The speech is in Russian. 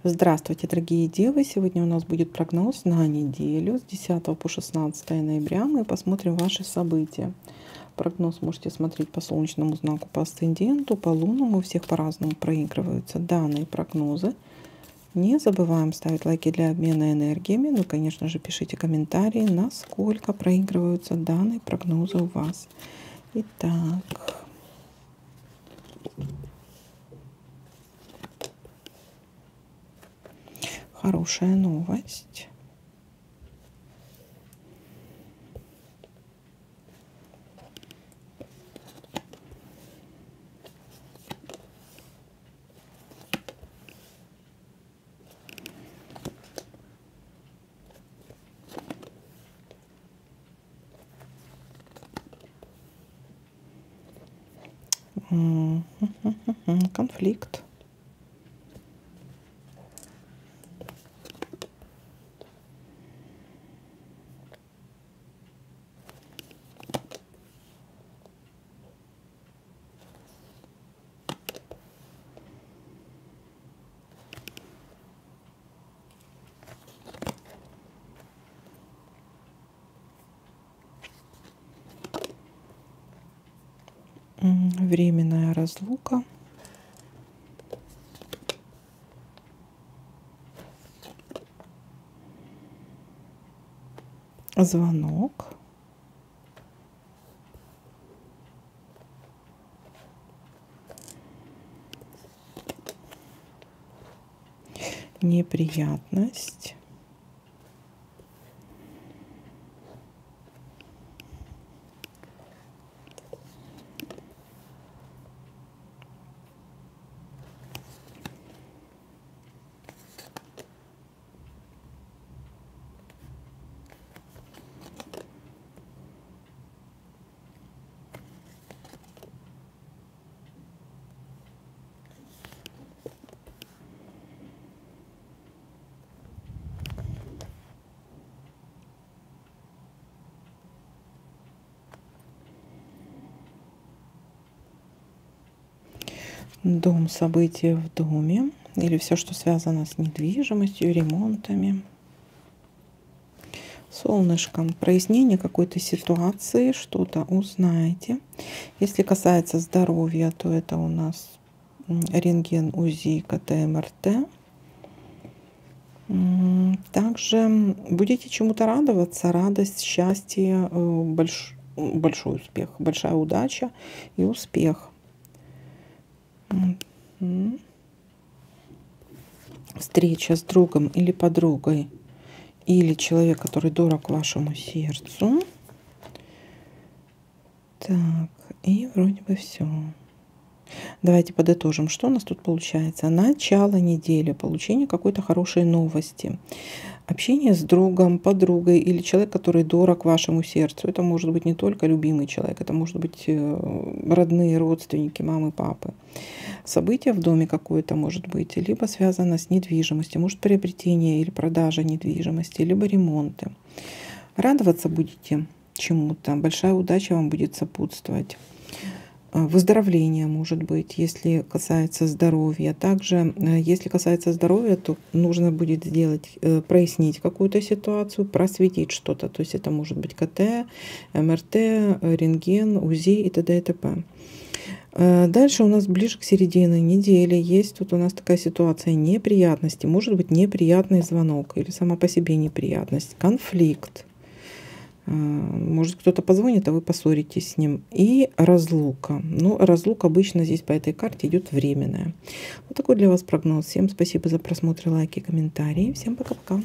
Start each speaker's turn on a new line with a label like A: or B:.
A: Здравствуйте, дорогие девы! Сегодня у нас будет прогноз на неделю с 10 по 16 ноября. Мы посмотрим ваши события. Прогноз можете смотреть по солнечному знаку, по асценденту, по лунному. У всех по-разному проигрываются данные прогнозы. Не забываем ставить лайки для обмена энергиями. Ну, конечно же, пишите комментарии, насколько проигрываются данные прогнозы у вас. Итак... Хорошая новость. Конфликт. Временная разлука. Звонок. Неприятность. Дом, события в доме или все, что связано с недвижимостью, ремонтами. Солнышком, прояснение какой-то ситуации, что-то узнаете. Если касается здоровья, то это у нас рентген, УЗИ, КТ, МРТ. Также будете чему-то радоваться, радость, счастье, большой успех, большая удача и успех. Встреча с другом или подругой, или человек, который дорог вашему сердцу. Так, и вроде бы все. Давайте подытожим, что у нас тут получается. Начало недели, получение какой-то хорошей новости. Общение с другом, подругой или человек, который дорог вашему сердцу. Это может быть не только любимый человек, это может быть родные, родственники, мамы, папы. Событие в доме какое-то может быть, либо связано с недвижимостью, может приобретение или продажа недвижимости, либо ремонты. Радоваться будете чему-то, большая удача вам будет сопутствовать. Выздоровление может быть, если касается здоровья. Также, если касается здоровья, то нужно будет сделать, прояснить какую-то ситуацию, просветить что-то. То есть это может быть КТ, МРТ, рентген, УЗИ и т.д. и т.п. Дальше у нас ближе к середине недели есть тут у нас такая ситуация неприятности. Может быть неприятный звонок или сама по себе неприятность, конфликт. Может, кто-то позвонит, а вы поссоритесь с ним. И разлука. Ну, разлука обычно здесь по этой карте идет временная. Вот такой для вас прогноз. Всем спасибо за просмотр, лайки, комментарии. Всем пока-пока.